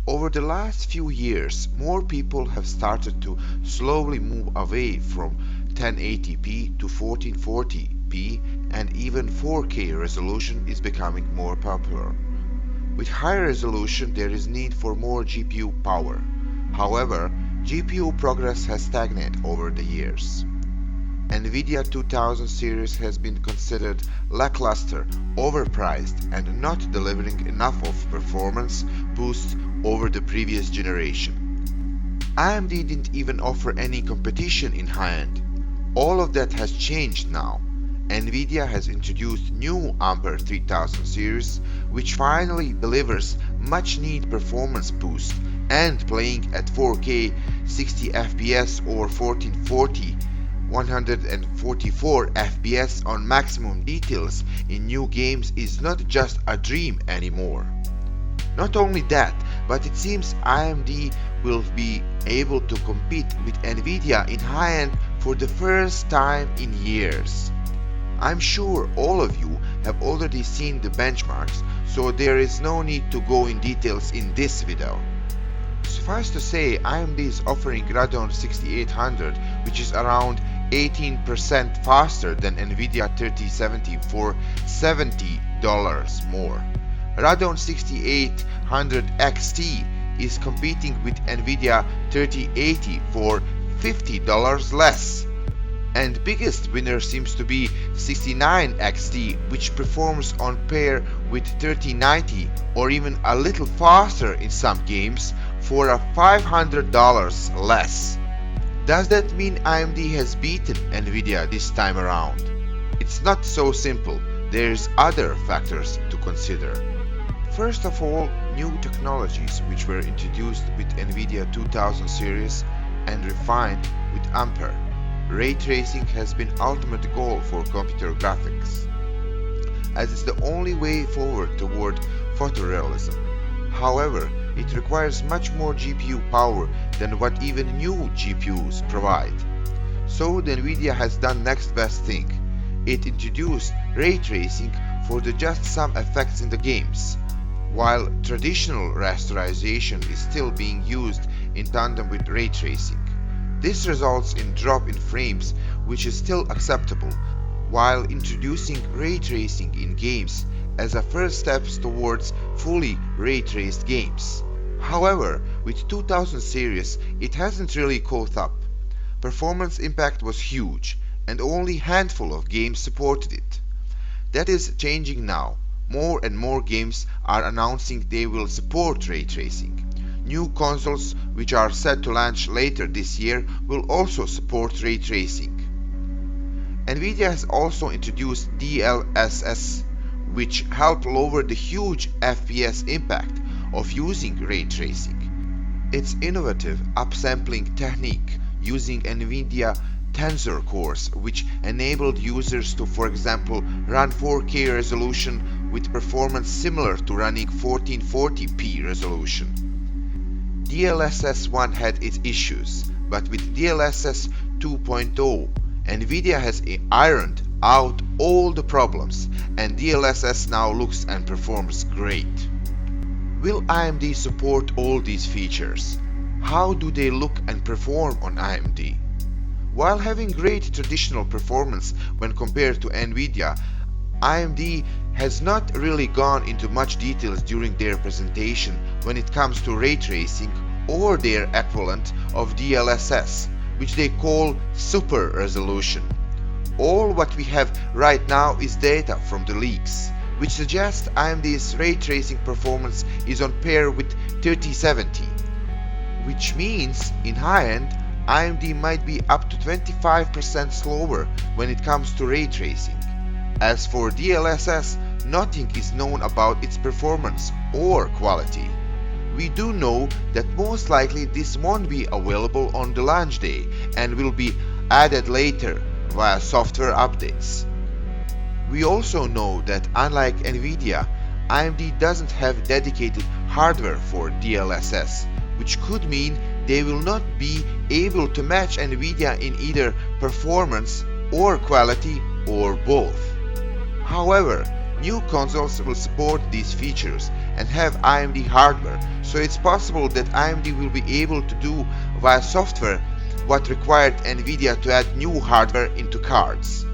Over the last few years, more people have started to slowly move away from 1080p to 1440p, and even 4K resolution is becoming more popular. With higher resolution, there is need for more GPU power. However, GPU progress has stagnated over the years. NVIDIA 2000 series has been considered lackluster, overpriced, and not delivering enough of performance boost over the previous generation. AMD didn't even offer any competition in high-end. All of that has changed now. NVIDIA has introduced new Ampere 3000 series, which finally delivers much needed performance boost, and playing at 4K 60 FPS or 1440 144 FPS on maximum details in new games is not just a dream anymore. Not only that, but it seems AMD will be able to compete with NVIDIA in high-end for the first time in years. I'm sure all of you have already seen the benchmarks, so there is no need to go in details in this video. Suffice to say, AMD is offering Radeon 6800, which is around 18% faster than NVIDIA 3070 for $70 more. Radeon 6800 XT is competing with NVIDIA 3080 for $50 less. And biggest winner seems to be 69XT, which performs on par with 3090 or even a little faster in some games for a $500 less. Does that mean AMD has beaten NVIDIA this time around? It's not so simple. There's other factors to consider. First of all, new technologies which were introduced with NVIDIA 2000 series and refined with Ampere. Ray tracing has been ultimate goal for computer graphics, as it's the only way forward toward photorealism. However, it requires much more GPU power than what even new GPUs provide. So the NVIDIA has done next best thing. It introduced ray tracing for the just some effects in the games, while traditional rasterization is still being used in tandem with ray tracing. This results in drop in frames, which is still acceptable, while introducing ray tracing in games as a first step towards fully ray traced games. However, with 2000 series, it hasn't really caught up. Performance impact was huge, and only handful of games supported it. That is changing now. More and more games are announcing they will support ray tracing. New consoles, which are set to launch later this year, will also support ray tracing. NVIDIA has also introduced DLSS, which help lower the huge FPS impact of using ray tracing. Its innovative upsampling technique using NVIDIA Tensor cores, which enabled users to, for example, run 4K resolution with performance similar to running 1440p resolution. DLSS 1 had its issues, but with DLSS 2.0, NVIDIA has ironed out all the problems, and DLSS now looks and performs great. Will AMD support all these features? How do they look and perform on AMD? While having great traditional performance when compared to NVIDIA, AMD has not really gone into much details during their presentation when it comes to ray tracing or their equivalent of DLSS, which they call super resolution. All what we have right now is data from the leaks, which suggests AMD's ray tracing performance is on par with 3070, which means in high-end, AMD might be up to 25% slower when it comes to ray tracing. As for DLSS, nothing is known about its performance or quality. We do know that most likely this won't be available on the launch day and will be added later via software updates. We also know that unlike NVIDIA, AMD doesn't have dedicated hardware for DLSS, which could mean they will not be able to match NVIDIA in either performance or quality or both. However, new consoles will support these features, and have AMD hardware, so it's possible that AMD will be able to do via software what required Nvidia to add new hardware into cards.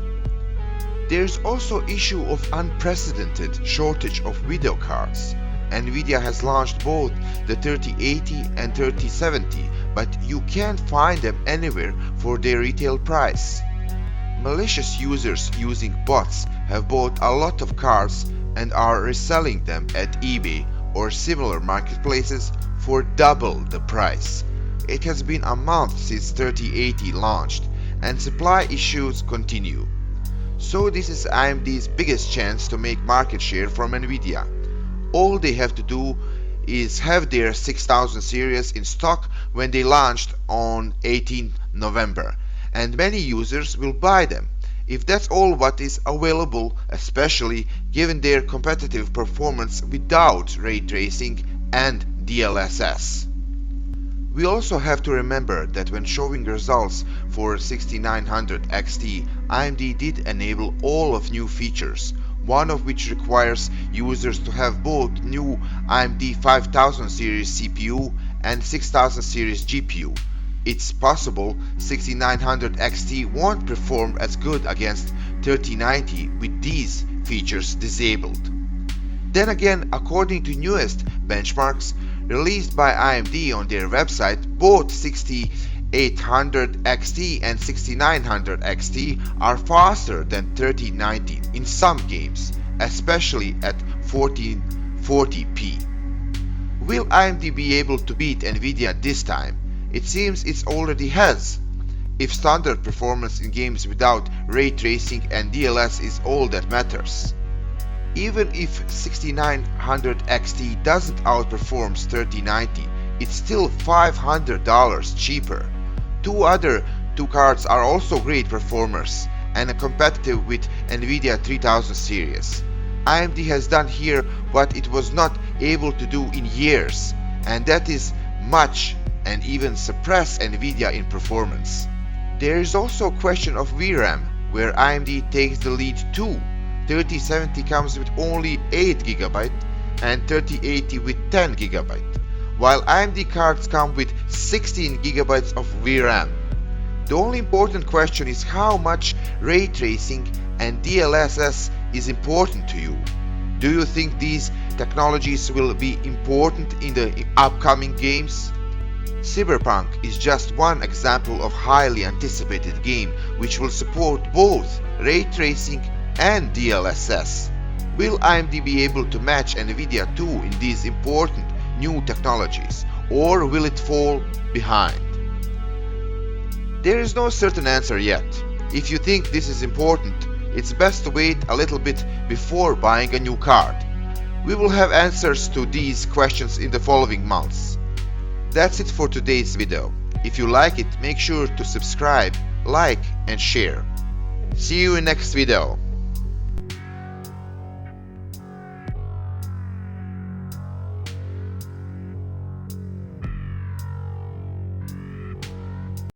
There's also issue of unprecedented shortage of video cards. Nvidia has launched both the 3080 and 3070, but you can't find them anywhere for their retail price. Malicious users using bots have bought a lot of cards and are reselling them at eBay or similar marketplaces for double the price. It has been a month since 3080 launched and supply issues continue. So this is AMD's biggest chance to make market share from Nvidia. All they have to do is have their 6000 series in stock when they launched on 18 November, and many users will buy them. If that's all what is available, especially given their competitive performance without ray tracing and DLSS. We also have to remember that when showing results for 6900 XT, AMD did enable all of new features, one of which requires users to have both new AMD 5000 series CPU and 6000 series GPU. It's possible 6900 XT won't perform as good against 3090 with these features disabled. Then again, according to newest benchmarks released by AMD on their website, both 6800 XT and 6900 XT are faster than 3090 in some games, especially at 1440p. Will AMD be able to beat Nvidia this time? It seems it already has. If standard performance in games without ray tracing and DLSS is all that matters. Even if 6900 XT doesn't outperform 3090, it's still $500 cheaper. Two cards are also great performers and are competitive with Nvidia 3000 series. AMD has done here what it was not able to do in years, and that is match and even suppress Nvidia in performance. There is also a question of VRAM, where AMD takes the lead too. 3070 comes with only 8GB and 3080 with 10GB, while AMD cards come with 16GB of VRAM. The only important question is how much ray tracing and DLSS is important to you. Do you think these technologies will be important in the upcoming games? Cyberpunk is just one example of highly anticipated game which will support both ray tracing and DLSS. Will AMD be able to match Nvidia too in these important new technologies, or will it fall behind? There is no certain answer yet. If you think this is important, it's best to wait a little bit before buying a new card. We will have answers to these questions in the following months. That's it for today's video. If you like it, make sure to subscribe, like and share. See you in next video.